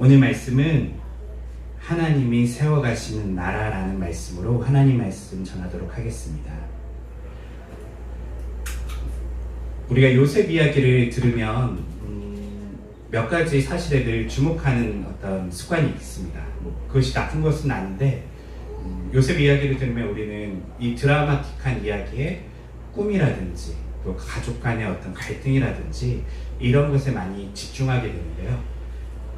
오늘 말씀은 하나님이 세워가시는 나라라는 말씀으로 하나님 말씀 전하도록 하겠습니다. 우리가 요셉 이야기를 들으면 몇 가지 사실에 늘 주목하는 어떤 습관이 있습니다. 그것이 나쁜 것은 아닌데 요셉 이야기를 들으면 우리는 이 드라마틱한 이야기에 꿈이라든지 또 가족 간의 어떤 갈등이라든지 이런 것에 많이 집중하게 되는데요.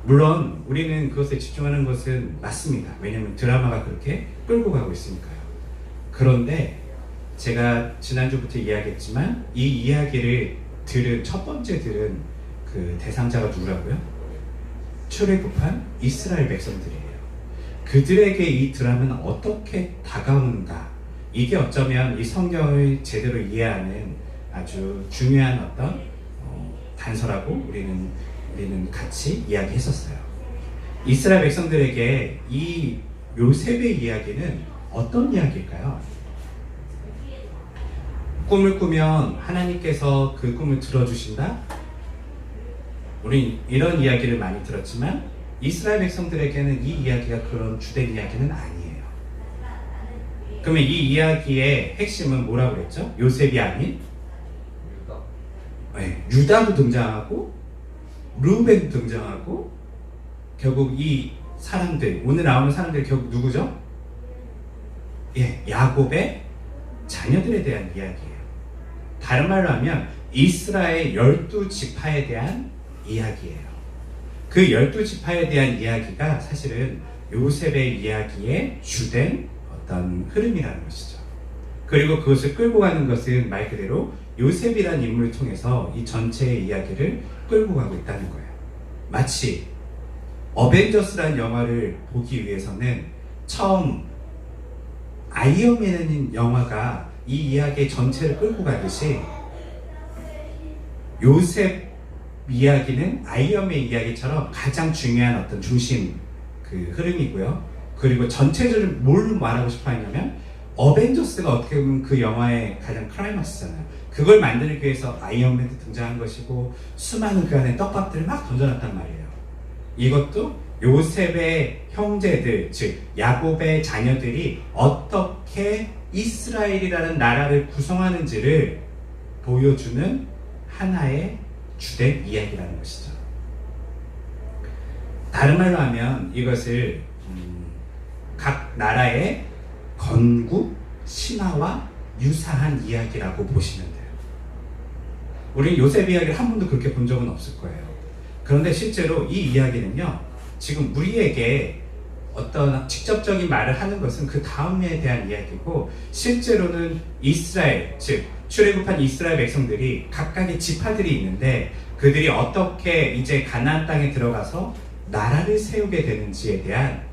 물론 우리는 그것에 집중하는 것은 맞습니다. 왜냐하면 드라마가 그렇게 끌고 가고 있으니까요. 그런데 제가 지난주부터 이야기했지만 이 이야기를 들은 첫 번째 들은 그 대상자가 누구라고요? 출애굽한 이스라엘 백성들이에요. 그들에게 이 드라마는 어떻게 다가오는가, 이게 어쩌면 이 성경을 제대로 이해하는 아주 중요한 어떤 단서라고 우리는 같이 이야기했었어요. 이스라엘 백성들에게 이 요셉의 이야기는 어떤 이야기일까요? 꿈을 꾸면 하나님께서 그 꿈을 들어주신다? 우린 이런 이야기를 많이 들었지만 이스라엘 백성들에게는 이 이야기가 그런 주된 이야기는 아니에요. 그러면 이 이야기의 핵심은 뭐라고 그랬죠? 요셉이 아닌 유다도 등장하고 루벤도 등장하고, 결국 이 사람들, 오늘 나오는 사람들이 결국 누구죠? 야곱의 자녀들에 대한 이야기예요. 다른 말로 하면 이스라엘 12지파에 대한 이야기예요. 그 12지파에 대한 이야기가 사실은 요셉의 이야기의 주된 어떤 흐름이라는 것이죠. 그리고 그것을 끌고 가는 것은 말 그대로 요셉이라는 인물을 통해서 이 전체의 이야기를 끌고 가고 있다는 거예요. 마치 어벤져스라는 영화를 보기 위해서는 처음 아이언맨이라는 영화가 이 이야기의 전체를 끌고 가듯이 요셉 이야기는 아이언맨 이야기처럼 가장 중요한 어떤 중심 그 흐름이고요. 그리고 전체적으로 뭘 말하고 싶어 하냐면 어벤져스가 어떻게 보면 그 영화의 가장 클라이막스잖아요. 그걸 만들기 위해서 아이언맨도 등장한 것이고 수많은 그 안에 떡밥들을 막 던져놨단 말이에요. 이것도 요셉의 형제들, 즉 야곱의 자녀들이 어떻게 이스라엘이라는 나라를 구성하는지를 보여주는 하나의 주된 이야기라는 것이죠. 다른 말로 하면 이것을 각 나라의 건국 신화와 유사한 이야기라고 보시면 돼요. 우리는 요셉 이야기를 한 번도 그렇게 본 적은 없을 거예요. 그런데 실제로 이 이야기는요, 지금 우리에게 어떤 직접적인 말을 하는 것은 그 다음에 대한 이야기고, 실제로는 이스라엘, 즉 출애굽한 이스라엘 백성들이 각각의 지파들이 있는데 그들이 어떻게 이제 가나안 땅에 들어가서 나라를 세우게 되는지에 대한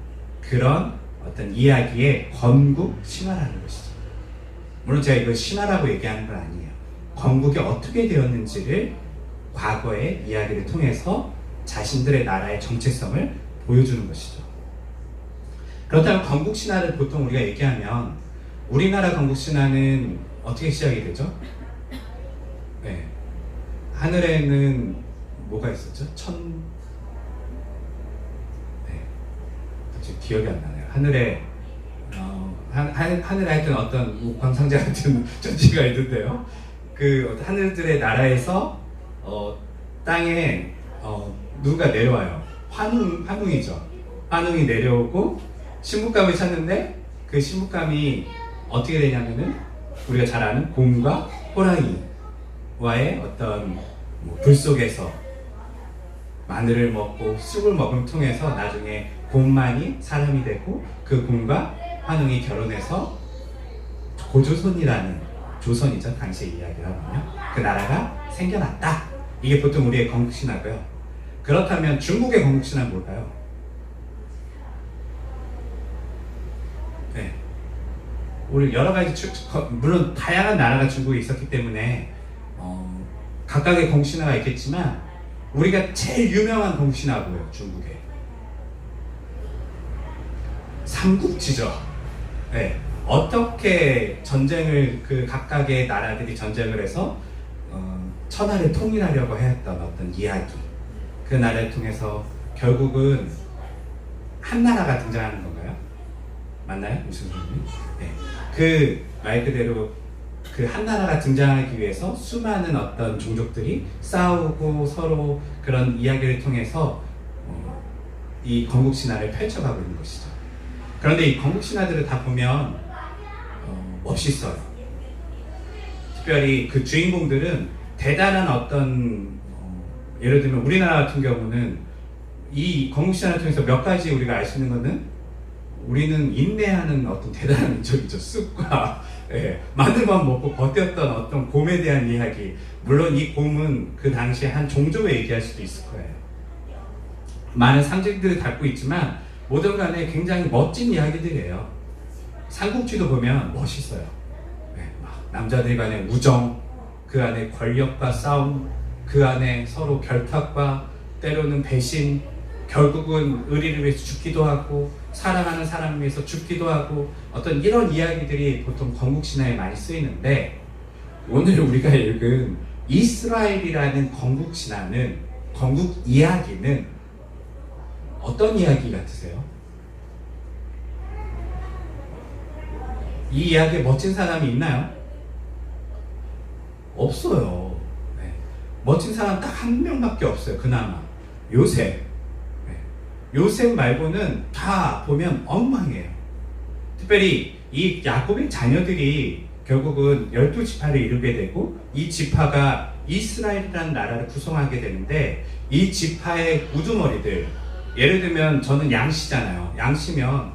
그런 어떤 이야기의 건국 신화라는 것이죠. 물론 제가 이걸 신화라고 얘기하는 건 아니에요. 건국이 어떻게 되었는지를 과거의 이야기를 통해서 자신들의 나라의 정체성을 보여주는 것이죠. 그렇다면 건국 신화를 보통 우리가 얘기하면 우리나라 건국 신화는 어떻게 시작이 되죠? 하늘에는 뭐가 있었죠? 갑자기 기억이 안 나네요. 하늘에 하늘에 하여튼 어떤 광상자 같은 존재가 있는데요. 그 하늘들의 나라에서 땅에 누가 내려와요. 환웅이죠. 환웅이 내려오고 신부감을 찾는데 그 신부감이 어떻게 되냐면은 우리가 잘 아는 곰과 호랑이와의 어떤 불 속에서 마늘을 먹고 쑥을 먹음을 통해서 나중에 곰만이 사람이 되고 그 곰과 환웅이 결혼해서 고조선이라는, 조선이죠 당시 이야기라면요, 그 나라가 생겨났다. 이게 보통 우리의 건국신화고요. 그렇다면 중국의 건국신화는 뭘까요? 우리 여러 가지 물론 다양한 나라가 중국에 있었기 때문에 각각의 건국신화가 있겠지만 우리가 제일 유명한 건국신화고요, 중국의 삼국지죠. 어떻게 전쟁을 그 각각의 나라들이 전쟁을 해서 천하를 통일하려고 했던 어떤 이야기, 그 나라를 통해서 결국은 한나라가 등장하는 건가요? 맞나요? 무슨 소리님? 네. 그 말 그대로 그 한나라가 등장하기 위해서 수많은 어떤 종족들이 싸우고 서로 그런 이야기를 통해서 이 건국신화를 펼쳐가고 있는 것이죠. 그런데 이 건국신화들을 다 보면 멋있어요. 특별히 그 주인공들은 대단한 어떤 예를 들면 우리나라 같은 경우는 이 건국신화를 통해서 몇 가지 우리가 알 수 있는 것은 우리는 인내하는 어떤 대단한 민족이죠. 쑥과 마늘만 먹고 버텼던 어떤 곰에 대한 이야기. 물론 이 곰은 그 당시에 한 종족을 얘기할 수도 있을 거예요. 많은 상징들을 담고 있지만 모든 간에 굉장히 멋진 이야기들이에요. 삼국지도 보면 멋있어요. 남자들 간의 우정, 그 안에 권력과 싸움, 그 안에 서로 결탁과 때로는 배신, 결국은 의리를 위해서 죽기도 하고 사랑하는 사람을 위해서 죽기도 하고 어떤 이런 이야기들이 보통 건국신화에 많이 쓰이는데 오늘 우리가 읽은 이스라엘이라는 건국신화는 건국 이야기는 어떤 이야기 같으세요? 이 이야기에 멋진 사람이 있나요? 없어요. 네. 멋진 사람 딱 한 명밖에 없어요. 그나마 요셉. 요셉 말고는 다 보면 엉망이에요. 특별히 이 야곱의 자녀들이 결국은 12지파를 이루게 되고 이 지파가 이스라엘이라는 나라를 구성하게 되는데 이 지파의 우두머리들, 예를 들면 저는 양씨잖아요. 양씨면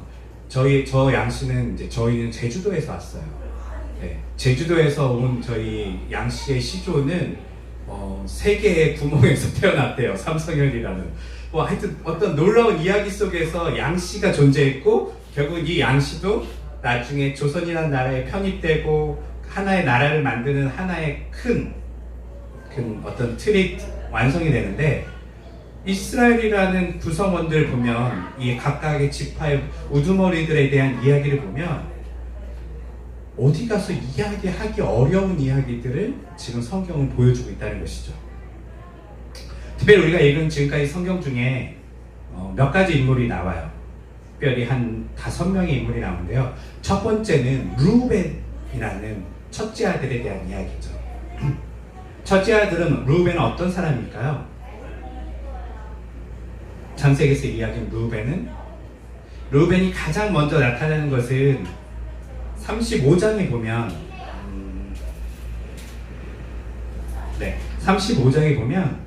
저 양씨는 이제 저희는 제주도에서 왔어요. 네, 제주도에서 온 저희 양씨의 시조는 3개의 구멍에서 태어났대요. 삼성열이라는. 하여튼 어떤 놀라운 이야기 속에서 양씨가 존재했고 결국 이 양씨도 나중에 조선이라는 나라에 편입되고 하나의 나라를 만드는 하나의 큰 어떤 틀이 완성이 되는데 이스라엘이라는 구성원들 보면 이 각각의 지파의 우두머리들에 대한 이야기를 보면 어디 가서 이야기하기 어려운 이야기들을 지금 성경은 보여주고 있다는 것이죠. 특별히 우리가 읽은 지금까지 성경 중에 몇 가지 인물이 나와요. 특별히 한 5명의 인물이 나오는데요. 첫 번째는 르우벤이라는 첫째 아들에 대한 이야기죠. 첫째 아들은 르우벤은 어떤 사람일까요? 창세기에서 이야기한 르우벤이 가장 먼저 나타나는 것은 35장에 보면 35장에 보면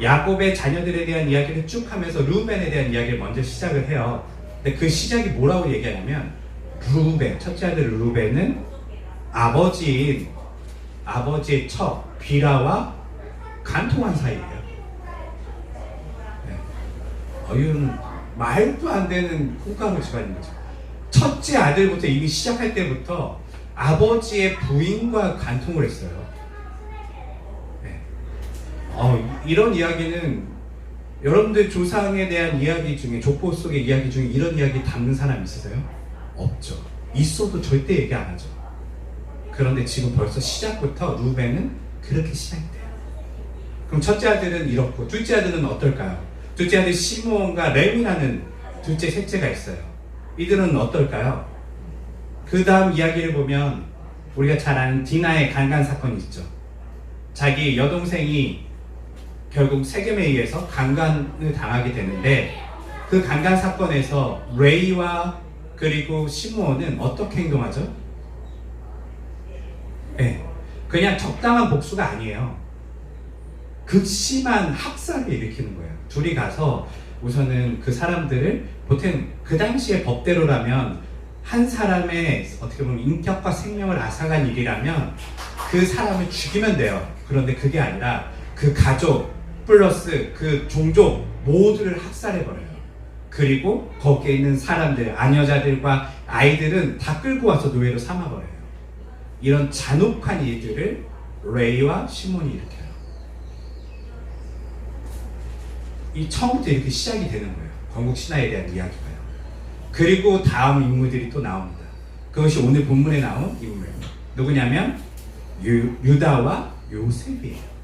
야곱의 자녀들에 대한 이야기를 쭉 하면서 르우벤에 대한 이야기를 먼저 시작을 해요. 근데 그 시작이 뭐라고 얘기하냐면 르우벤, 첫째 아들 르우벤은 아버지의 처 비라와 간통한 사이예요. 이건 말도 안 되는 콩가루 집안인 거죠. 첫째 아들부터 이미 시작할 때부터 아버지의 부인과 간통을 했어요. 이런 이야기는 여러분들 조상에 대한 이야기 중에 족보 속의 이야기 중에 이런 이야기 담는 사람 있으세요? 없죠. 있어도 절대 얘기 안 하죠. 그런데 지금 벌써 시작부터 르우벤은 그렇게 시작이 돼요. 그럼 첫째 아들은 이렇고 둘째 아들은 어떨까요? 둘째 아들 시므온과 레위라는 둘째 셋째가 있어요. 이들은 어떨까요? 그 다음 이야기를 보면 우리가 잘 아는 디나의 강간 사건이 있죠. 자기 여동생이 결국 세겜에 의해서 강간을 당하게 되는데 그 강간 사건에서 레이와 그리고 시므온은 어떻게 행동하죠? 그냥 적당한 복수가 아니에요. 극심한 학살을 일으키는 거예요. 둘이 가서 우선은 그 사람들을 보통 그 당시의 법대로라면 한 사람의 어떻게 보면 인격과 생명을 앗아간 일이라면 그 사람을 죽이면 돼요. 그런데 그게 아니라 그 가족 플러스 그 종족 모두를 학살해버려요. 그리고 거기에 있는 사람들, 아녀자들과 아이들은 다 끌고 와서 노예로 삼아버려요. 이런 잔혹한 일들을 레이와 시몬이 일으켜요. 이 처음부터 이렇게 시작이 되는 거예요. 건국 신화에 대한 이야기가요. 그리고 다음 인물들이 또 나옵니다. 그것이 오늘 본문에 나온 인물. 누구냐면 유다와 요셉이에요.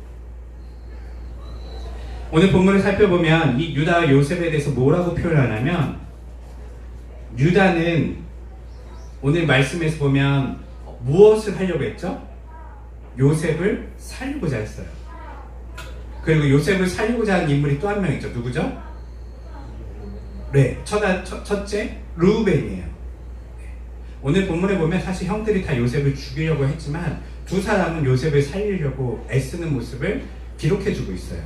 오늘 본문을 살펴보면 이 유다와 요셉에 대해서 뭐라고 표현하냐면 유다는 오늘 말씀에서 보면 무엇을 하려고 했죠? 요셉을 살리고자 했어요. 그리고 요셉을 살리고자 하는 인물이 또 한 명 있죠. 누구죠? 네, 첫째 르우벤이에요. 오늘 본문에 보면 사실 형들이 다 요셉을 죽이려고 했지만 두 사람은 요셉을 살리려고 애쓰는 모습을 기록해주고 있어요.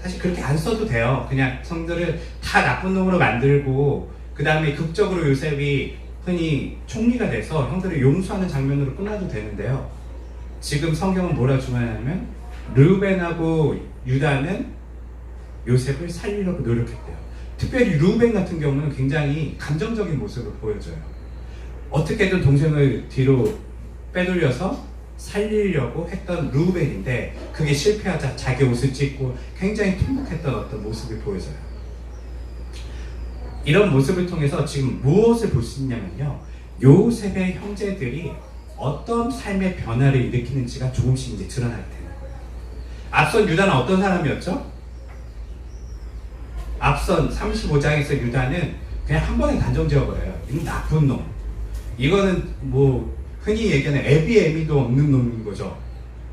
사실 그렇게 안 써도 돼요. 그냥 성들을 다 나쁜 놈으로 만들고 그 다음에 극적으로 요셉이 흔히 총리가 돼서 형들을 용서하는 장면으로 끝나도 되는데요. 지금 성경은 뭐라 주문하냐면 르우벤하고 유다는 요셉을 살리려고 노력했대요. 특별히 르우벤 같은 경우는 굉장히 감정적인 모습을 보여줘요. 어떻게든 동생을 뒤로 빼돌려서 살리려고 했던 르우벤인데 그게 실패하자 자기 옷을 찢고 굉장히 통곡했던 어떤 모습을 보여줘요. 이런 모습을 통해서 지금 무엇을 볼 수 있냐면요, 요셉의 형제들이 어떤 삶의 변화를 일으키는지가 조금씩 이제 드러날 되는 거예요. 앞선 유다는 어떤 사람이었죠? 앞선 35장에서 유다는 그냥 한 번에 단정지어버려요. 이 나쁜 놈. 이거는 뭐 흔히 얘기하는 애비애미도 없는 놈인 거죠.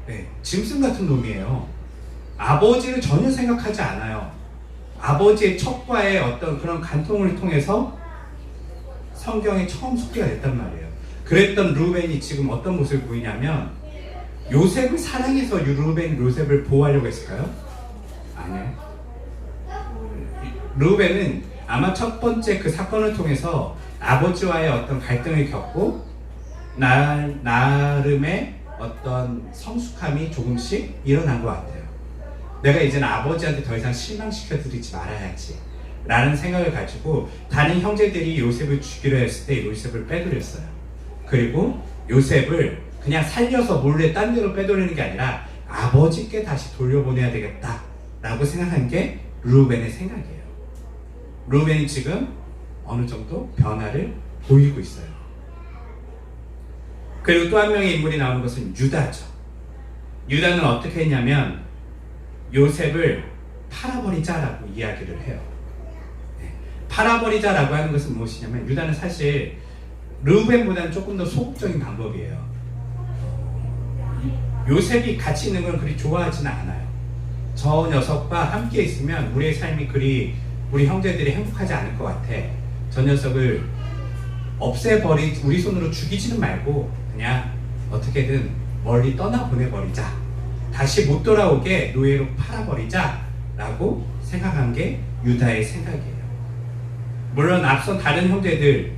네, 짐승 같은 놈이에요. 아버지를 전혀 생각하지 않아요. 아버지의 척과의 어떤 그런 간통을 통해서 성경에 처음 소개가 됐단 말이에요. 그랬던 르우벤이 지금 어떤 모습을 보이냐면 요셉을 사랑해서 르우벤이 요셉을 보호하려고 했을까요? 아니에요. 르우벤은 아마 첫 번째 그 사건을 통해서 아버지와의 어떤 갈등을 겪고 나름의 어떤 성숙함이 조금씩 일어난 것 같아요. 내가 이제는 아버지한테 더 이상 실망시켜드리지 말아야지 라는 생각을 가지고 다른 형제들이 요셉을 죽이려 했을 때 요셉을 빼돌렸어요. 그리고 요셉을 그냥 살려서 몰래 딴 데로 빼돌리는 게 아니라 아버지께 다시 돌려보내야 되겠다 라고 생각한 게 르우벤의 생각이에요. 르우벤이 지금 어느 정도 변화를 보이고 있어요. 그리고 또 한 명의 인물이 나오는 것은 유다죠. 유다는 어떻게 했냐면 요셉을 팔아버리자라고 이야기를 해요. 팔아버리자라고 하는 것은 무엇이냐면 유다는 사실 르우벤보다는 조금 더 소극적인 방법이에요. 요셉이 같이 있는 건 그리 좋아하지는 않아요. 저 녀석과 함께 있으면 우리의 삶이 그리 우리 형제들이 행복하지 않을 것 같아. 저 녀석을 우리 손으로 죽이지는 말고 그냥 어떻게든 멀리 떠나보내버리자. 다시 못 돌아오게 노예로 팔아버리자 라고 생각한 게 유다의 생각이에요. 물론 앞선 다른 형제들,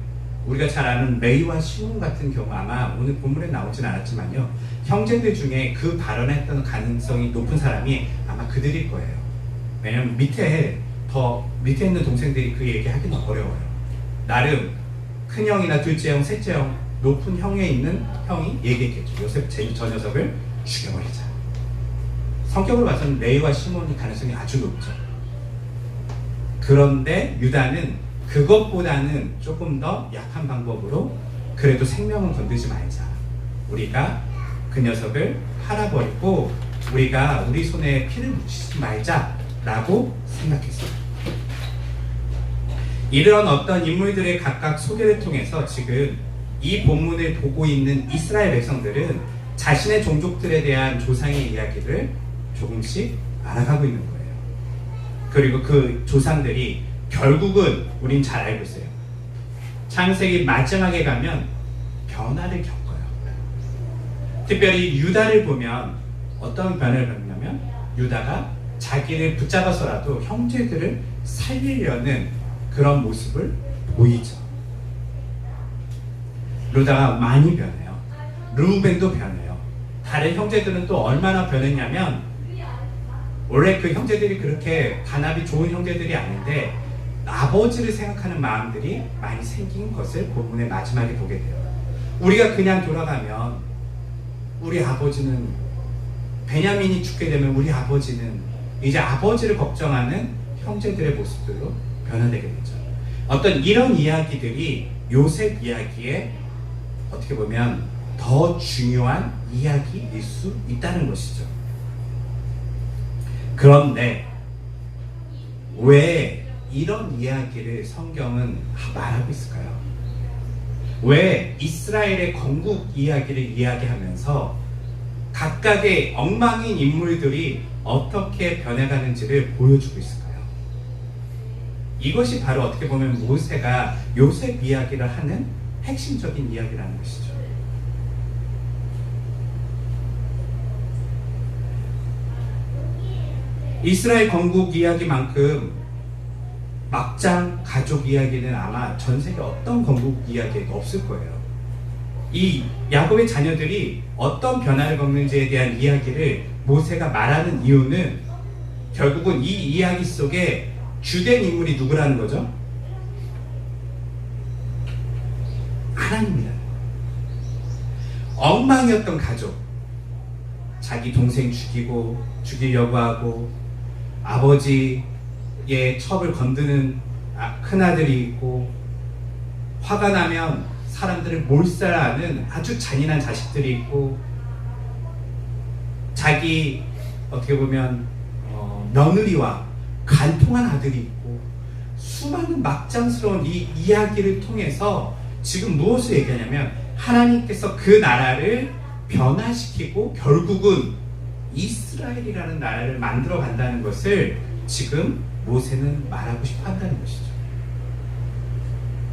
우리가 잘 아는 레이와 시몬 같은 경우 아마 오늘 본문에 나오진 않았지만요, 형제들 중에 그 발언했던 가능성이 높은 사람이 아마 그들일 거예요. 왜냐면 밑에 있는 동생들이 그 얘기 하기는 어려워요. 나름 큰형이나 둘째형, 셋째형, 높은 형에 있는 형이 얘기했겠죠. 요셉 저 녀석을 죽여버리자. 성격으로 봐서는 레이와 시몬의 가능성이 아주 높죠. 그런데 유다는 그것보다는 조금 더 약한 방법으로 그래도 생명은 건들지 말자. 우리가 그 녀석을 팔아버리고 우리가 우리 손에 피를 묻히지 말자라고 생각했어요. 이런 어떤 인물들의 각각 소개를 통해서 지금 이 본문을 보고 있는 이스라엘 백성들은 자신의 종족들에 대한 조상의 이야기를 조금씩 알아가고 있는 거예요. 그리고 그 조상들이 결국은 우린 잘 알고 있어요. 창세기 마지막에 가면 변화를 겪어요. 특별히 유다를 보면 어떤 변화를 겪냐면 유다가 자기를 붙잡아서라도 형제들을 살리려는 그런 모습을 보이죠. 유다가 많이 변해요. 르우벤도 변해요. 다른 형제들은 또 얼마나 변했냐면 원래 그 형제들이 그렇게 단합이 좋은 형제들이 아닌데 아버지를 생각하는 마음들이 많이 생긴 것을 본문의 마지막에 보게 돼요. 우리가 그냥 돌아가면 우리 아버지는 베냐민이 죽게 되면 우리 아버지는 이제 아버지를 걱정하는 형제들의 모습들로 변화되게 되죠. 어떤 이런 이야기들이 요셉 이야기에 어떻게 보면 더 중요한 이야기일 수 있다는 것이죠. 그런데 왜 이런 이야기를 성경은 말하고 있을까요? 왜 이스라엘의 건국 이야기를 이야기하면서 각각의 엉망인 인물들이 어떻게 변해가는지를 보여주고 있을까요? 이것이 바로 어떻게 보면 모세가 요셉 이야기를 하는 핵심적인 이야기라는 것이죠. 이스라엘 건국 이야기만큼 막장 가족 이야기는 아마 전 세계 어떤 건국 이야기에도 없을 거예요. 이 야곱의 자녀들이 어떤 변화를 겪는지에 대한 이야기를 모세가 말하는 이유는 결국은 이 이야기 속에 주된 인물이 누구라는 거죠? 하나님이라는 거예요. 엉망이었던 가족, 자기 동생 죽이려고 하고 아버지의 첩을 건드는 큰아들이 있고, 화가 나면 사람들을 몰살하는 아주 잔인한 자식들이 있고, 자기 어떻게 보면 며느리와 간통한 아들이 있고, 수많은 막장스러운 이 이야기를 통해서 지금 무엇을 얘기하냐면 하나님께서 그 나라를 변화시키고 결국은 이스라엘이라는 나라를 만들어 간다는 것을 지금 모세는 말하고 싶어 한다는 것이죠.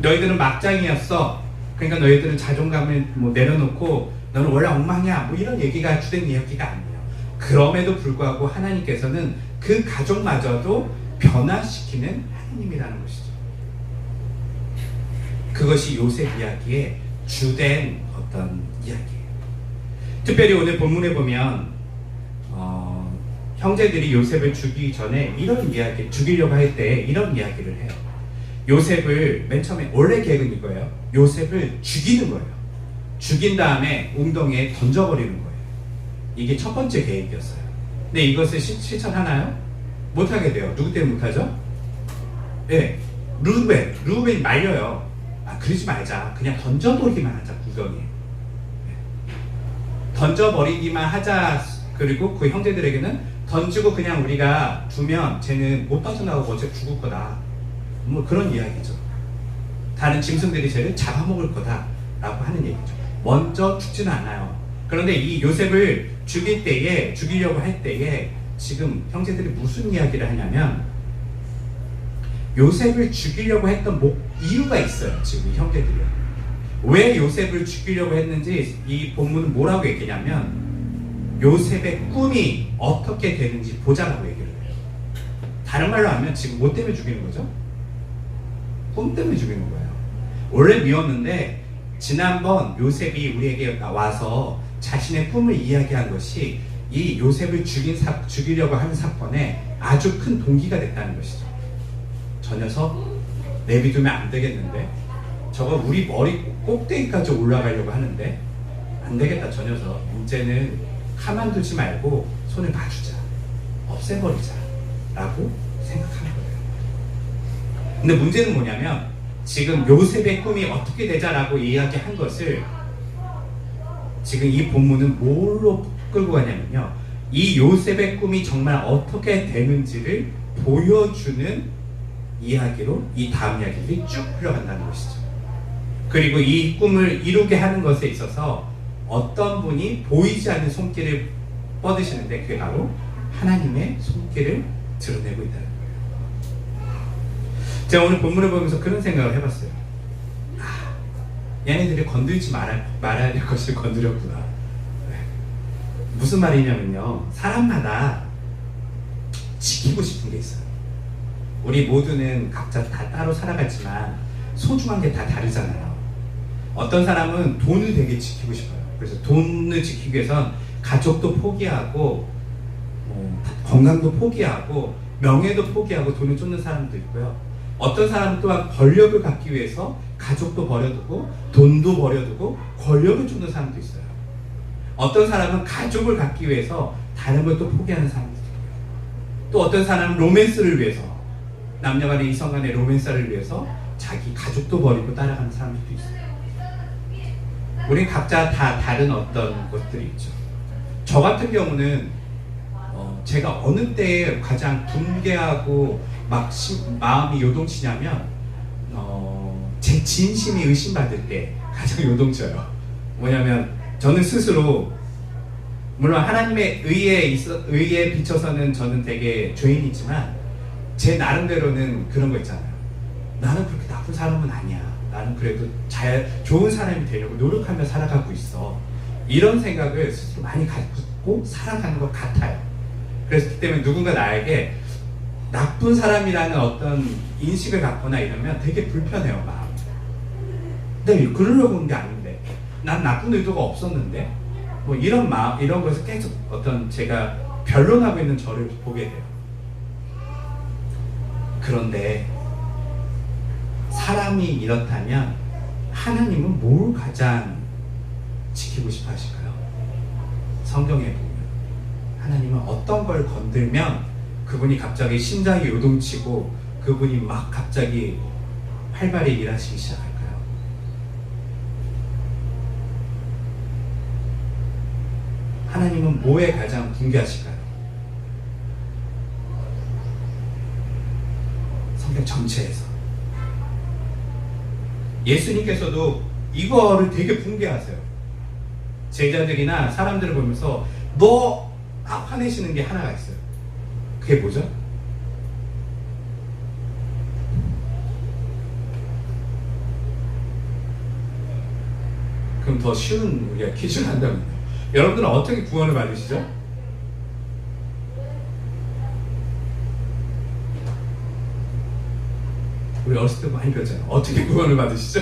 너희들은 막장이었어. 그러니까 너희들은 자존감을 내려놓고 너는 원래 엉망이야. 이런 얘기가 주된 이야기가 아니에요. 그럼에도 불구하고 하나님께서는 그 가족마저도 변화시키는 하나님이라는 것이죠. 그것이 요셉 이야기의 주된 어떤 이야기예요. 특별히 오늘 본문에 보면 형제들이 요셉을 죽이기 전에 이런 이야기, 죽이려고 할 때 이런 이야기를 해요. 요셉을 맨 처음에 원래 계획은 이거예요. 요셉을 죽이는 거예요. 죽인 다음에 웅덩이에 던져버리는 거예요. 이게 첫 번째 계획이었어요. 근데 이것을 실천하나요? 못하게 돼요. 누구 때문에 못하죠? 네, 루벤이 말려요. 그러지 말자. 그냥 던져버리기만 하자, 구덩이에. 던져버리기만 하자. 그리고 그 형제들에게는 던지고 그냥 우리가 두면 쟤는 못 빠져나가고 어차피 죽을 거다. 그런 이야기죠. 다른 짐승들이 쟤를 잡아먹을 거다 라고 하는 얘기죠. 먼저 죽지는 않아요. 그런데 이 요셉을 죽이려고 할 때에 지금 형제들이 무슨 이야기를 하냐면, 요셉을 죽이려고 했던 이유가 있어요. 지금 이 형제들이 왜 요셉을 죽이려고 했는지 이 본문은 뭐라고 얘기냐면, 요셉의 꿈이 어떻게 되는지 보자라고 얘기를 해요. 다른 말로 하면 지금 뭐 때문에 죽이는 거죠? 꿈 때문에 죽이는 거예요. 원래 미웠는데 지난번 요셉이 우리에게 와서 자신의 꿈을 이야기한 것이 이 요셉을 죽이려고 하는 사건에 아주 큰 동기가 됐다는 것이죠. 저 녀석 내비두면 안 되겠는데, 저거 우리 머리 꼭대기까지 올라가려고 하는데 안 되겠다. 저 녀석 이제는 가만두지 말고 손을 봐주자, 없애버리자 라고 생각한 거예요. 근데 문제는 뭐냐면, 지금 요셉의 꿈이 어떻게 되자라고 이야기한 것을 지금 이 본문은 뭘로 끌고 가냐면요, 이 요셉의 꿈이 정말 어떻게 되는지를 보여주는 이야기로 이 다음 이야기들이 쭉 흘러간다는 것이죠. 그리고 이 꿈을 이루게 하는 것에 있어서 어떤 분이 보이지 않는 손길을 뻗으시는데 그게 바로 하나님의 손길을 드러내고 있다는 거예요. 제가 오늘 본문을 보면서 그런 생각을 해봤어요. 얘네들이 건들지 말아야 될 것을 건드렸구나. 무슨 말이냐면요, 사람마다 지키고 싶은 게 있어요. 우리 모두는 각자 다 따로 살아가지만 소중한 게 다 다르잖아요. 어떤 사람은 돈을 되게 지키고 싶어요. 그래서 돈을 지키기 위해선 가족도 포기하고 건강도 포기하고 명예도 포기하고 돈을 쫓는 사람도 있고요. 어떤 사람은 또한 권력을 갖기 위해서 가족도 버려두고 돈도 버려두고 권력을 쫓는 사람도 있어요. 어떤 사람은 가족을 갖기 위해서 다른 걸 또 포기하는 사람도 있고요. 또 어떤 사람은 로맨스를 위해서, 남녀간의 이성간의 로맨스를 위해서 자기 가족도 버리고 따라가는 사람들도 있어요. 우리 각자 다 다른 어떤 것들이 있죠. 저 같은 경우는 제가 어느 때에 가장 붕괴하고 막 마음이 요동치냐면 제 진심이 의심받을 때 가장 요동쳐요. 뭐냐면 저는 스스로 물론 하나님의 의에 비춰서는 저는 되게 죄인이지만 제 나름대로는 그런 거 있잖아요. 나는 그렇게 나쁜 사람은 아니야. 나는 그래도 좋은 사람이 되려고 노력하며 살아가고 있어. 이런 생각을 스스로 많이 갖고 살아가는 것 같아요. 그래서 그때 때문에 누군가 나에게 나쁜 사람이라는 어떤 인식을 갖거나 이러면 되게 불편해요, 마음이. 근데 그러려고 온 게 아닌데, 난 나쁜 의도가 없었는데, 뭐 이런 것을 계속 어떤 제가 변론하고 있는 저를 보게 돼요. 그런데 사람이 이렇다면 하나님은 뭘 가장 지키고 싶어 하실까요? 성경에 보면 하나님은 어떤 걸 건들면 그분이 갑자기 심장이 요동치고 그분이 막 갑자기 활발히 일하시기 시작할까요? 하나님은 뭐에 가장 분개하실까요? 성경 전체에서 예수님께서도 이거를 되게 분개하세요. 제자들이나 사람들을 보면서 너 화내시는 게 하나가 있어요. 그게 뭐죠? 그럼 더 쉬운 우리가 퀴즈를 한다면요. 여러분들은 어떻게 구원을 받으시죠? 우리 어렸을 때 많이 배웠잖아요. 어떻게 구원을 받으시죠?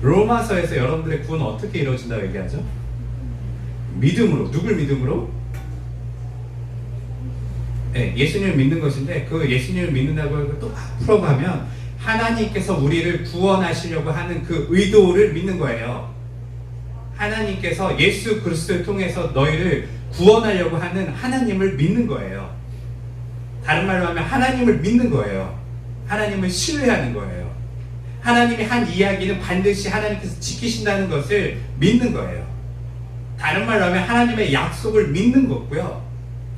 로마서에서 여러분들의 구원은 어떻게 이루어진다고 얘기하죠? 믿음으로. 누굴 믿음으로? 네, 예수님을 믿는 것인데 그 예수님을 믿는다고 또 풀어가면 하나님께서 우리를 구원하시려고 하는 그 의도를 믿는 거예요. 하나님께서 예수 그리스도를 통해서 너희를 구원하려고 하는 하나님을 믿는 거예요. 다른 말로 하면 하나님을 믿는 거예요. 하나님을 신뢰하는 거예요. 하나님이 한 이야기는 반드시 하나님께서 지키신다는 것을 믿는 거예요. 다른 말로 하면 하나님의 약속을 믿는 거고요.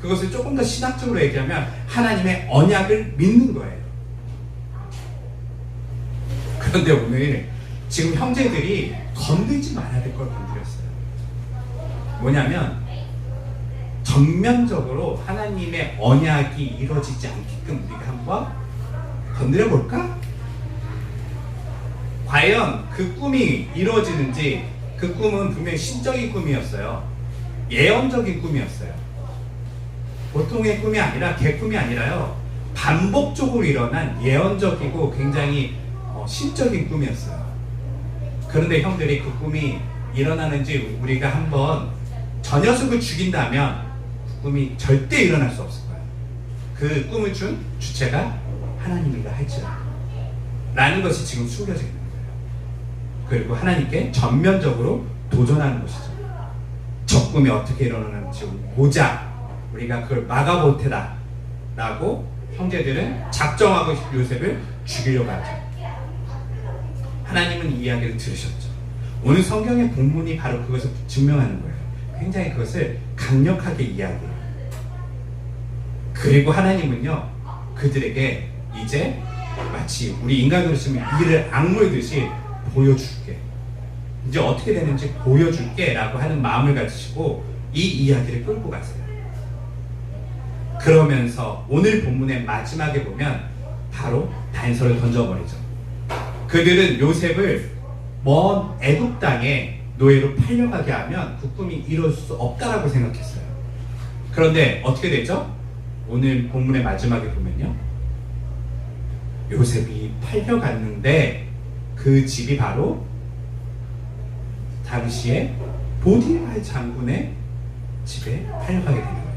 그것을 조금 더 신학적으로 얘기하면 하나님의 언약을 믿는 거예요. 그런데 오늘 지금 형제들이 건들지 말아야 될 걸 건드렸어요. 뭐냐면 전면적으로 하나님의 언약이 이루어지지 않게끔 우리가 한번 건드려 볼까? 과연 그 꿈이 이루어지는지. 그 꿈은 분명히 신적인 꿈이었어요. 예언적인 꿈이었어요. 보통의 꿈이 아니라 개꿈이 아니라요, 반복적으로 일어난 예언적이고 굉장히 신적인 꿈이었어요. 그런데 형들이 그 꿈이 일어나는지 우리가 한번 저 녀석을 죽인다면 그 꿈이 절대 일어날 수 없을 거예요. 그 꿈을 준 주체가 하나님이라 할지라도 라는 것이 지금 숨겨져 있는 거예요. 그리고 하나님께 전면적으로 도전하는 것이죠. 저 꿈이 어떻게 일어나는지 보자. 우리가 그걸 막아볼 테다 라고 형제들은 작정하고 요셉을 죽이려고 하죠. 하나님은 이 이야기를 들으셨죠. 오늘 성경의 본문이 바로 그것을 증명하는 거예요. 굉장히 그것을 강력하게 이야기해요. 그리고 하나님은요, 그들에게 이제 마치 우리 인간으로 치면 이를 악물듯이 보여줄게. 이제 어떻게 되는지 보여줄게 라고 하는 마음을 가지시고 이 이야기를 끌고 가세요. 그러면서 오늘 본문의 마지막에 보면 바로 단서를 던져버리죠. 그들은 요셉을 먼 애굽 땅에 노예로 팔려가게 하면 그 꿈이 이룰 수 없다라고 생각했어요. 그런데 어떻게 되죠? 오늘 본문의 마지막에 보면요, 요셉이 팔려갔는데 그 집이 바로 당시에 보디발 장군의 집에 팔려가게 되는 거예요.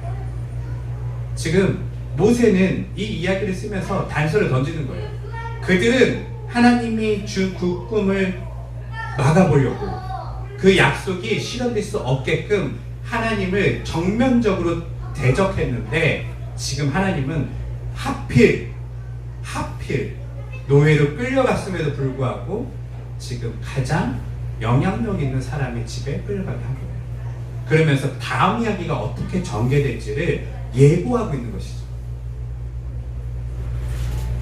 지금 모세는 이 이야기를 쓰면서 단서를 던지는 거예요. 그들은 하나님이 준 그 꿈을 막아보려고, 그 약속이 실현될 수 없게끔 하나님을 정면적으로 대적했는데, 지금 하나님은 하필 노예로 끌려갔음에도 불구하고 지금 가장 영향력 있는 사람의 집에 끌려가게 한 거예요. 그러면서 다음 이야기가 어떻게 전개될지를 예고하고 있는 것이죠.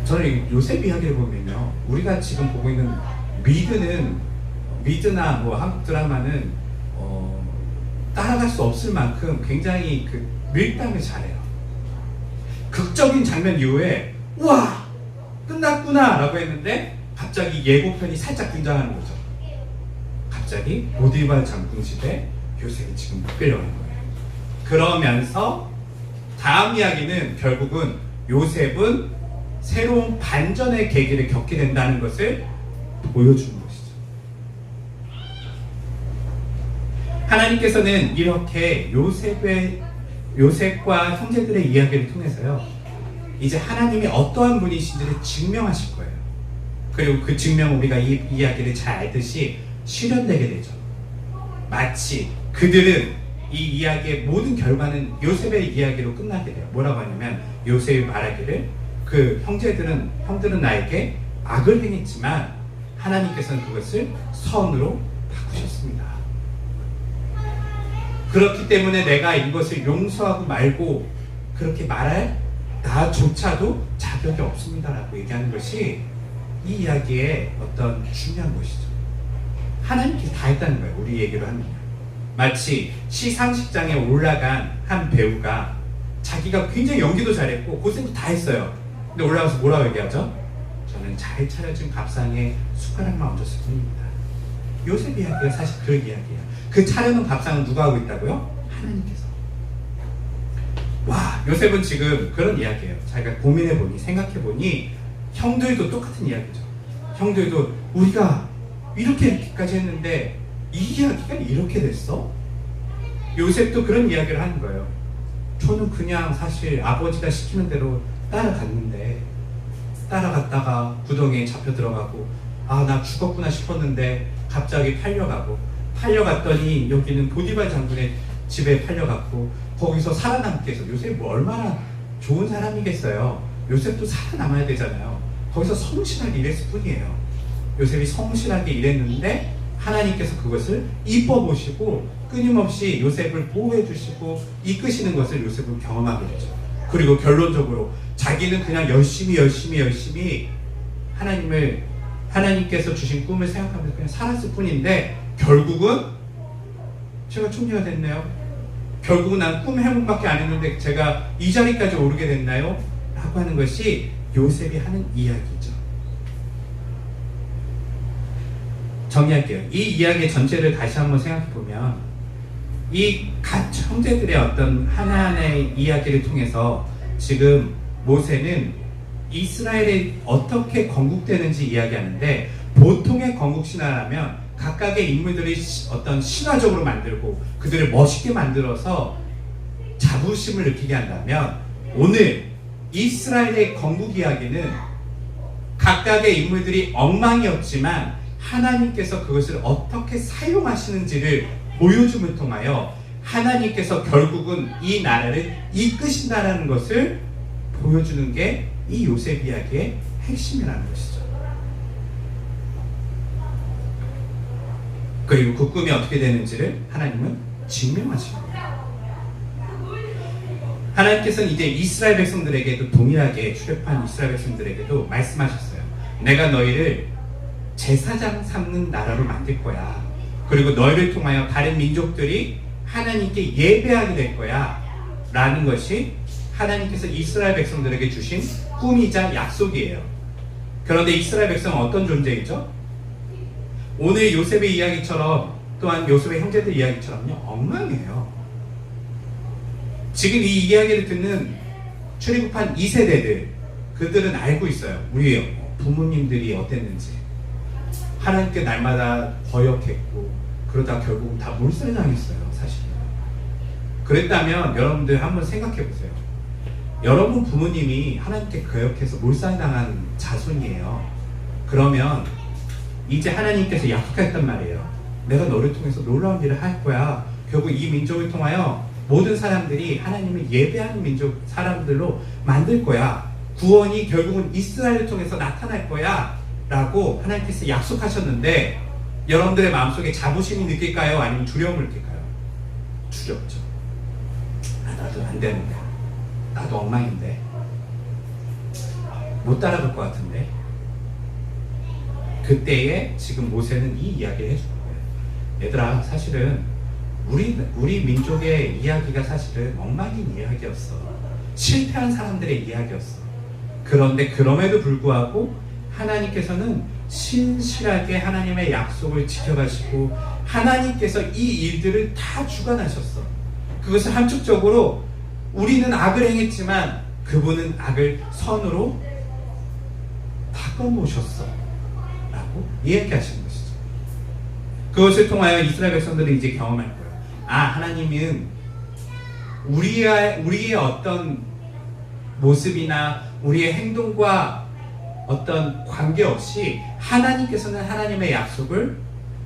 저는 요셉 이야기를 보면요, 우리가 지금 보고 있는 미드나 뭐 한국 드라마는 따라갈 수 없을 만큼 굉장히 그 밀당을 잘해요. 극적인 장면 이후에 우와 끝났구나 라고 했는데 갑자기 예고편이 살짝 등장하는 거죠. 갑자기 보디발 장군 집에 요셉이 지금 못 끌려가는 거예요. 그러면서 다음 이야기는 결국은 요셉은 새로운 반전의 계기를 겪게 된다는 것을 보여주는 것이죠. 하나님께서는 이렇게 요셉과 형제들의 이야기를 통해서요, 이제 하나님이 어떠한 분이신지를 증명하실 거예요. 그리고 그 증명, 우리가 이 이야기를 잘 알듯이 실현되게 되죠. 마치 그들은 이 이야기의 모든 결과는 요셉의 이야기로 끝나게 돼요. 뭐라고 하냐면 요셉이 말하기를 그 형들은 나에게 악을 행했지만 하나님께서는 그것을 선으로 바꾸셨습니다. 그렇기 때문에 내가 이것을 용서하고 말고 그렇게 말할 나조차도 자격이 없습니다라고 얘기하는 것이 이 이야기의 어떤 중요한 것이죠. 하나님께서 다 했다는 거예요. 우리 얘기로 하면 마치 시상식장에 올라간 한 배우가 자기가 굉장히 연기도 잘했고 고생도 다 했어요. 근데 올라가서 뭐라고 얘기하죠? 저는 잘 차려진 밥상에 숟가락만 얹었을 뿐입니다. 요셉 이야기가 사실 그 이야기예요. 그 차려놓은 밥상은 누가 하고 있다고요? 하나님께서. 와, 요셉은 지금 그런 이야기예요. 자기가 고민해보니, 생각해보니 형들도 똑같은 이야기죠. 형들도 우리가 이렇게까지 했는데 이 이야기가 이렇게 됐어? 요셉도 그런 이야기를 하는 거예요. 저는 그냥 사실 아버지가 시키는 대로 따라갔는데 따라갔다가 구덩이에 잡혀 들어가고 아, 나 죽었구나 싶었는데 갑자기 팔려갔더니 여기는 보디발 장군의 집에 팔려갔고 거기서 살아남게 해서 요셉이 뭐 얼마나 좋은 사람이겠어요. 요셉도 살아남아야 되잖아요. 거기서 성실하게 일했을 뿐이에요. 요셉이 성실하게 일했는데 하나님께서 그것을 이뻐 보시고 끊임없이 요셉을 보호해 주시고 이끄시는 것을 요셉은 경험하게 되죠. 그리고 결론적으로 자기는 그냥 열심히 하나님께서 주신 꿈을 생각하면서 그냥 살았을 뿐인데 결국은 제가 총리가 됐네요. 결국은 난 꿈 해몽밖에 안 했는데 제가 이 자리까지 오르게 됐나요? 라고 하는 것이 요셉이 하는 이야기죠. 정리할게요. 이 이야기 전체를 다시 한번 생각해보면 이 각 형제들의 어떤 하나하나의 이야기를 통해서 지금 모세는 이스라엘이 어떻게 건국되는지 이야기하는데 보통의 건국 신화라면 각각의 인물들이 어떤 신화적으로 만들고 그들을 멋있게 만들어서 자부심을 느끼게 한다면 오늘 이스라엘의 건국 이야기는 각각의 인물들이 엉망이었지만 하나님께서 그것을 어떻게 사용하시는지를 보여줌을 통하여 하나님께서 결국은 이 나라를 이끄신다라는 것을 보여주는 게 이 요셉 이야기의 핵심이라는 것이죠. 그리고 그 꿈이 어떻게 되는지를 하나님은 증명하십니다. 하나님께서는 이제 이스라엘 백성들에게도 동일하게 출애굽한 이스라엘 백성들에게도 말씀하셨어요. 내가 너희를 제사장 삼는 나라로 만들 거야. 그리고 너희를 통하여 다른 민족들이 하나님께 예배하게 될 거야. 라는 것이 하나님께서 이스라엘 백성들에게 주신 꿈이자 약속이에요. 그런데 이스라엘 백성은 어떤 존재이죠? 오늘 요셉의 이야기처럼 또한 요셉의 형제들 이야기처럼요, 엉망이에요. 지금 이 이야기를 듣는 출애굽한 2세대들, 그들은 알고 있어요. 우리 부모님들이 어땠는지. 하나님께 날마다 거역했고 그러다 결국 다 몰살당했어요. 사실은. 그랬다면 여러분들 한번 생각해 보세요. 여러분 부모님이 하나님께 거역해서 몰살당한 자손이에요. 그러면 이제 하나님께서 약속했단 말이에요. 내가 너를 통해서 놀라운 일을 할 거야. 결국 이 민족을 통하여 모든 사람들이 하나님을 예배하는 민족 사람들로 만들 거야. 구원이 결국은 이스라엘을 통해서 나타날 거야. 라고 하나님께서 약속하셨는데 여러분들의 마음속에 자부심이 느낄까요? 아니면 두려움을 느낄까요? 두렵죠. 나도 안 되는데. 나도 엉망인데 못 따라갈 것 같은데. 그때에 지금 모세는 이 이야기를 해주는 거예요. 얘들아, 사실은 우리 민족의 이야기가 사실은 엉망인 이야기였어. 실패한 사람들의 이야기였어. 그런데 그럼에도 불구하고 하나님께서는 신실하게 하나님의 약속을 지켜가시고 하나님께서 이 일들을 다 주관하셨어. 그것을 함축적으로 우리는 악을 행했지만 그분은 악을 선으로 바꿔놓으셨어 라고 이야기하시는 것이죠. 그것을 통하여 이스라엘 백성들은 이제 경험할 거예요. 아, 하나님은 우리의 어떤 모습이나 우리의 행동과 어떤 관계없이 하나님께서는 하나님의 약속을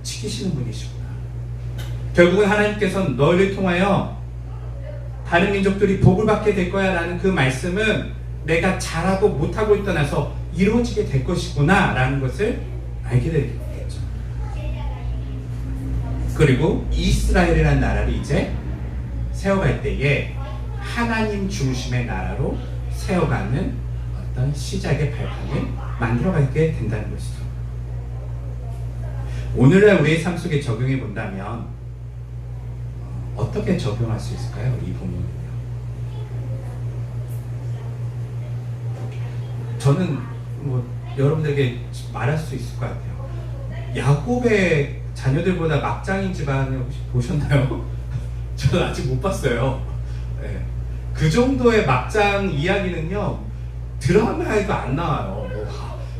지키시는 분이시구나. 결국은 하나님께서는 너희를 통하여 다른 민족들이 복을 받게 될 거야 라는 그 말씀은 내가 잘하고 못하고 떠나서 이루어지게 될 것이구나 라는 것을 알게 되겠죠. 그리고 이스라엘이라는 나라를 이제 세워갈 때에 하나님 중심의 나라로 세워가는 어떤 시작의 발판을 만들어가게 된다는 것이죠. 오늘날 우리의 삶 속에 적용해 본다면 어떻게 적용할 수 있을까요? 이 본문은요. 저는 여러분들에게 말할 수 있을 것 같아요. 야곱의 자녀들보다 막장인 집안을 혹시 보셨나요? 저는 아직 못 봤어요. 네. 그 정도의 막장 이야기는요, 드라마에도 안 나와요.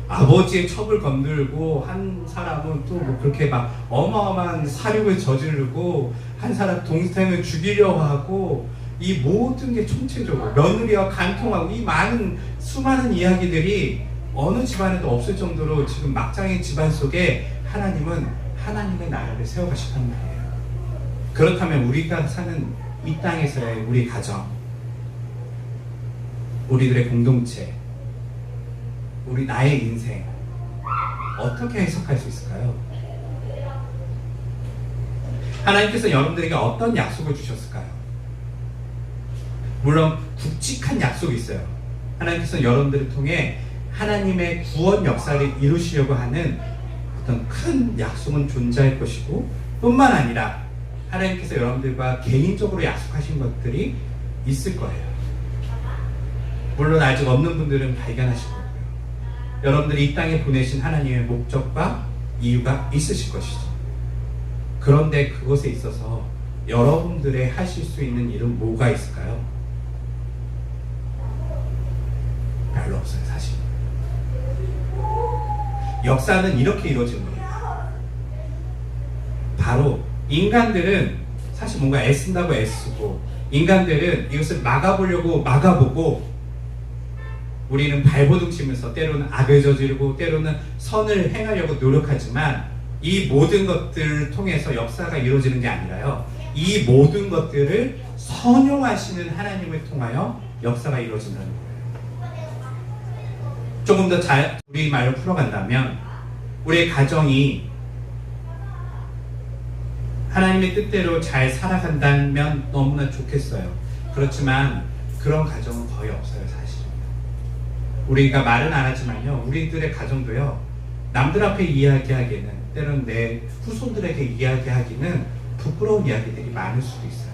아버지의 첩을 건들고 한 사람은 또 그렇게 막 어마어마한 사륙을 저지르고 한 사람 동생을 죽이려고 하고 이 모든 게 총체적으로 며느리와 간통하고 이 많은 수많은 이야기들이 어느 집안에도 없을 정도로 지금 막장의 집안 속에 하나님은 하나님의 나라를 세워가셨단 말이에요. 그렇다면 우리가 사는 이 땅에서의 우리 가정, 우리들의 공동체, 우리 나의 인생 어떻게 해석할 수 있을까요? 하나님께서 여러분들에게 어떤 약속을 주셨을까요? 물론 굵직한 약속이 있어요. 하나님께서 여러분들을 통해 하나님의 구원 역사를 이루시려고 하는 어떤 큰 약속은 존재할 것이고, 뿐만 아니라 하나님께서 여러분들과 개인적으로 약속하신 것들이 있을 거예요. 물론 아직 없는 분들은 발견하실 거고요. 여러분들이 이 땅에 보내신 하나님의 목적과 이유가 있으실 것이죠. 그런데 그것에 있어서 여러분들의 하실 수 있는 일은 뭐가 있을까요? 별로 없어요, 사실. 역사는 이렇게 이루어지는 거예요. 바로 인간들은 사실 뭔가 애쓴다고 애쓰고, 인간들은 이것을 막아보려고 막아보고, 우리는 발버둥 치면서 때로는 악을 저지르고 때로는 선을 행하려고 노력하지만 이 모든 것들을 통해서 역사가 이루어지는 게 아니라요, 이 모든 것들을 선용하시는 하나님을 통하여 역사가 이루어진다는 거예요. 조금 더 잘 우리 말로 풀어간다면 우리의 가정이 하나님의 뜻대로 잘 살아간다면 너무나 좋겠어요. 그렇지만 그런 가정은 거의 없어요, 사실. 우리가 말은 안 하지만요, 우리들의 가정도요, 남들 앞에 이야기하기에는, 때로는 내 후손들에게 이야기하기는 부끄러운 이야기들이 많을 수도 있어요.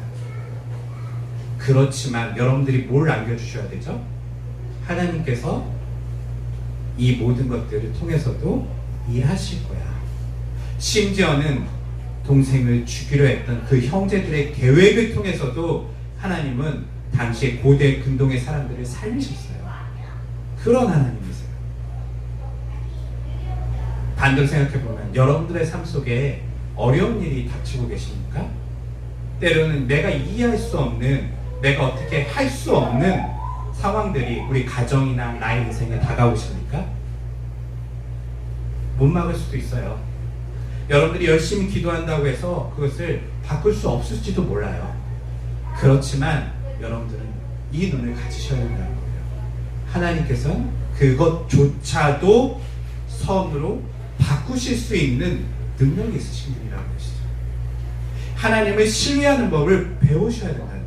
그렇지만 여러분들이 뭘 남겨주셔야 되죠? 하나님께서 이 모든 것들을 통해서도 일하실 거야. 심지어는 동생을 죽이려 했던 그 형제들의 계획을 통해서도 하나님은 당시에 고대 근동의 사람들을 살리셨어요. 그런 하나님이세요. 반대로 생각해보면 여러분들의 삶 속에 어려운 일이 닥치고 계십니까? 때로는 내가 이해할 수 없는, 내가 어떻게 할 수 없는 상황들이 우리 가정이나 나의 인생에 다가오십니까? 못 막을 수도 있어요. 여러분들이 열심히 기도한다고 해서 그것을 바꿀 수 없을지도 몰라요. 그렇지만 여러분들은 이 눈을 가지셔야 된다는 거예요. 하나님께서는 그것조차도 선으로 바꾸실 수 있는 능력이 있으신 분이라는 것이죠. 하나님을 신뢰하는 법을 배우셔야 된다는 거예요.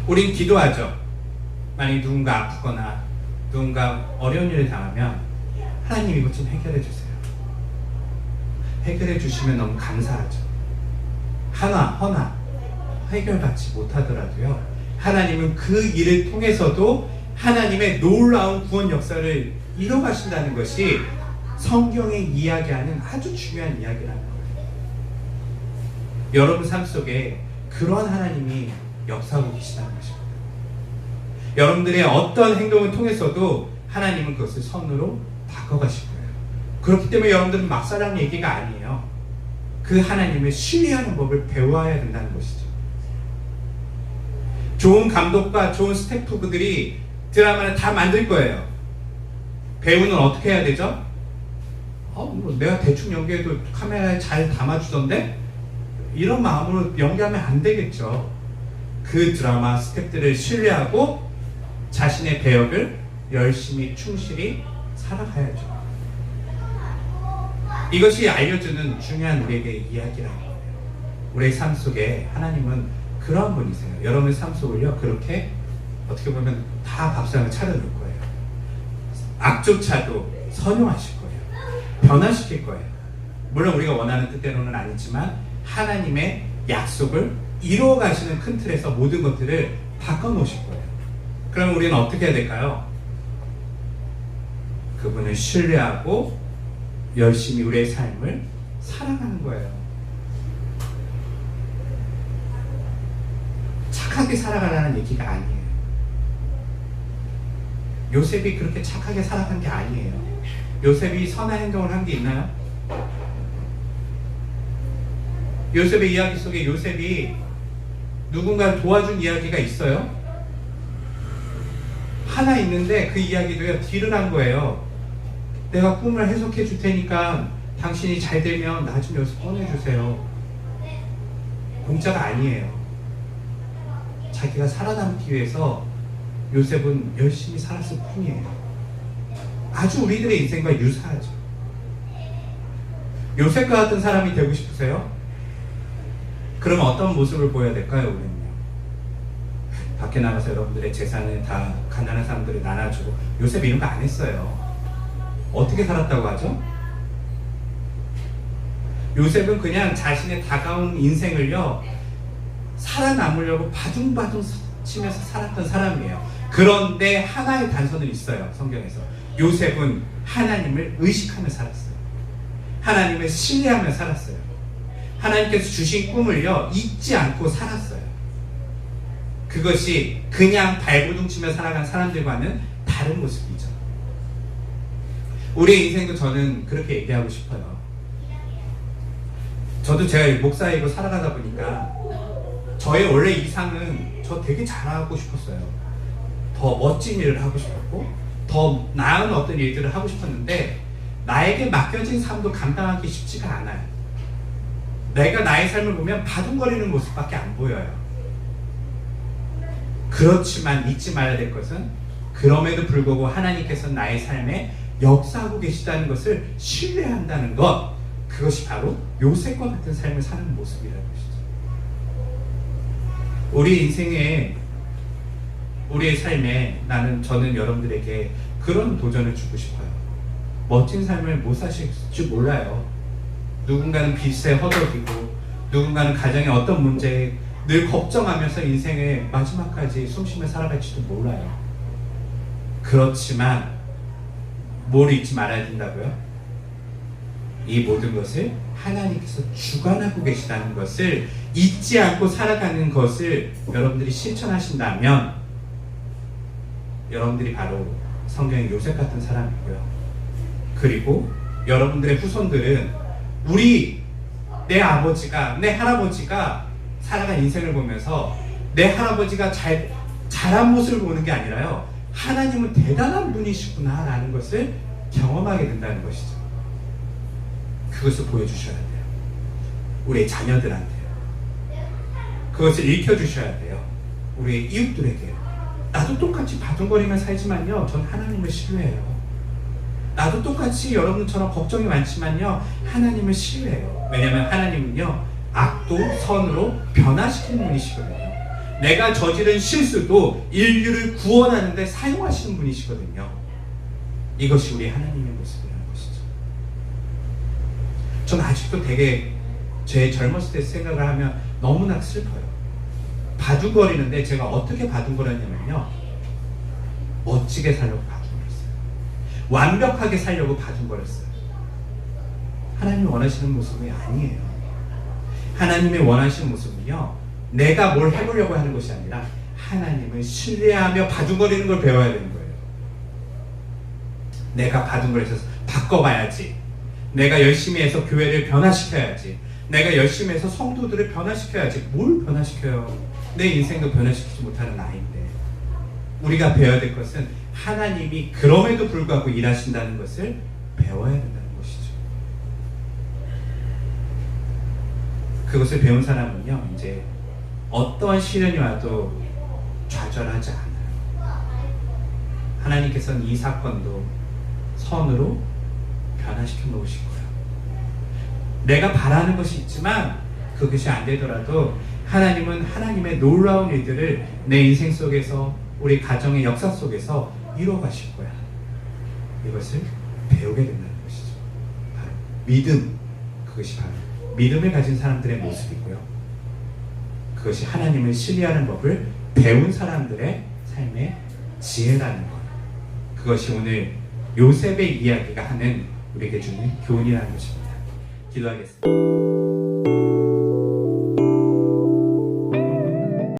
우린 기도하죠. 만약에 누군가 아프거나 누군가 어려운 일을 당하면 하나님 이것 좀 해결해 주세요. 해결해 주시면 너무 감사하죠. 허나 해결받지 못하더라도요, 하나님은 그 일을 통해서도 하나님의 놀라운 구원 역사를 이뤄가신다는 것이 성경에 이야기하는 아주 중요한 이야기라는 거예요. 여러분 삶 속에 그런 하나님이 역사하고 계시다는 것입니다. 여러분들의 어떤 행동을 통해서도 하나님은 그것을 선으로 바꿔가실 거예요. 그렇기 때문에 여러분들은 막사랑 얘기가 아니에요. 그 하나님을 신뢰하는 법을 배워야 된다는 것이죠. 좋은 감독과 좋은 스태프들이 드라마를 다 만들 거예요. 배우는 어떻게 해야 되죠? 내가 대충 연기해도 카메라에 잘 담아주던데? 이런 마음으로 연기하면 안 되겠죠. 그 드라마 스태프들을 신뢰하고 자신의 배역을 열심히 충실히 살아가야죠. 이것이 알려주는 중요한 우리에게 이야기라는 거예요. 우리의 삶 속에 하나님은 그런 분이세요. 여러분의 삶 속을요, 그렇게 어떻게 보면 다 밥상을 차려놓을 거예요. 악조차도 선용하실 거예요. 변화시킬 거예요. 물론 우리가 원하는 뜻대로는 아니지만 하나님의 약속을 이루어 가시는 큰 틀에서 모든 것들을 바꿔놓으실 거예요. 그럼 우리는 어떻게 해야 될까요? 그분을 신뢰하고 열심히 우리의 삶을 살아가는 거예요. 착하게 살아가라는 얘기가 아니에요. 요셉이 그렇게 착하게 살아간 게 아니에요. 요셉이 선한 행동을 한 게 있나요? 요셉의 이야기 속에 요셉이 누군가를 도와준 이야기가 있어요? 하나 있는데 그 이야기도요, 딜을 한 거예요. 내가 꿈을 해석해 줄 테니까 당신이 잘 되면 나 좀 여기서 꺼내주세요. 공짜가 아니에요. 자기가 살아남기 위해서 요셉은 열심히 살았을 뿐이에요. 아주 우리들의 인생과 유사하죠. 요셉과 같은 사람이 되고 싶으세요? 그러면 어떤 모습을 보여야 될까요, 우리는요? 밖에 나가서 여러분들의 재산을 다 가난한 사람들을 나눠주고, 요셉이 이런 거 안 했어요. 어떻게 살았다고 하죠? 요셉은 그냥 자신의 다가온 인생을요, 살아남으려고 바둥바둥 치면서 살았던 사람이에요. 그런데 하나의 단서는 있어요, 성경에서. 요셉은 하나님을 의식하며 살았어요. 하나님을 신뢰하며 살았어요. 하나님께서 주신 꿈을요, 잊지 않고 살았어요. 그것이 그냥 발버둥 치며 살아간 사람들과는 다른 모습이죠. 우리의 인생도 저는 그렇게 얘기하고 싶어요. 저도 제가 목사이고 살아가다 보니까 저의 원래 이상은 저 되게 잘하고 싶었어요. 더 멋진 일을 하고 싶었고 더 나은 어떤 일들을 하고 싶었는데 나에게 맡겨진 삶도 감당하기 쉽지가 않아요. 내가 나의 삶을 보면 바둥거리는 모습밖에 안 보여요. 그렇지만 잊지 말아야 될 것은 그럼에도 불구하고 하나님께서 나의 삶에 역사하고 계시다는 것을 신뢰한다는 것, 그것이 바로 요셉과 같은 삶을 사는 모습이라는 것이죠. 우리 인생에, 우리의 삶에 저는 여러분들에게 그런 도전을 주고 싶어요. 멋진 삶을 못 사실 줄 몰라요. 누군가는 빚에 허덕이고 누군가는 가정의 어떤 문제에 늘 걱정하면서 인생의 마지막까지 숨쉬며 살아갈지도 몰라요. 그렇지만 뭘 잊지 말아야 된다고요? 이 모든 것을 하나님께서 주관하고 계시다는 것을 잊지 않고 살아가는 것을 여러분들이 실천하신다면 여러분들이 바로 성경의 요셉 같은 사람이고요. 그리고 여러분들의 후손들은 내 아버지가, 내 할아버지가 살아간 인생을 보면서 내 할아버지가 잘한 모습을 보는 게 아니라요, 하나님은 대단한 분이시구나 라는 것을 경험하게 된다는 것이죠. 그것을 보여주셔야 돼요. 우리의 자녀들한테요. 그것을 읽혀주셔야 돼요. 우리의 이웃들에게요. 나도 똑같이 바둥거리며 살지만요, 전 하나님을 신뢰해요. 나도 똑같이 여러분처럼 걱정이 많지만요, 하나님을 신뢰해요. 왜냐하면 하나님은요, 악도 선으로 변화시키는 분이시거든요. 내가 저지른 실수도 인류를 구원하는 데 사용하시는 분이시거든요. 이것이 우리 하나님의 모습이라는 것이죠. 전 아직도 되게 제 젊었을 때 생각을 하면 너무나 슬퍼요. 바둥거리는데 제가 어떻게 바둥거렸냐면요, 멋지게 살려고 바둥거렸어요. 완벽하게 살려고 바둥거렸어요. 하나님이 원하시는 모습이 아니에요. 하나님이 원하시는 모습은요, 내가 뭘 해보려고 하는 것이 아니라 하나님을 신뢰하며 바둥거리는 걸 배워야 되는 거예요. 내가 바둥거려서 바꿔봐야지, 내가 열심히 해서 교회를 변화시켜야지, 내가 열심히 해서 성도들을 변화시켜야지. 뭘 변화시켜요? 내 인생도 변화시키지 못하는 나인데. 우리가 배워야 될 것은 하나님이 그럼에도 불구하고 일하신다는 것을 배워야 된다는 것이죠. 그것을 배운 사람은요, 이제 어떠한 시련이 와도 좌절하지 않아요. 하나님께서는 이 사건도 선으로 변화시켜 놓으실 거예요. 내가 바라는 것이 있지만 그것이 안 되더라도 하나님은 하나님의 놀라운 일들을 내 인생 속에서, 우리 가정의 역사 속에서 이루어 가실 거야. 이것을 배우게 된다는 것이죠. 바로 믿음, 그것이 바로 믿음을 가진 사람들의 모습이고요, 그것이 하나님을 신뢰하는 법을 배운 사람들의 삶의 지혜라는 것, 그것이 오늘 요셉의 이야기가 하는 우리에게 주는 교훈이라는 것입니다. 기도하겠습니다.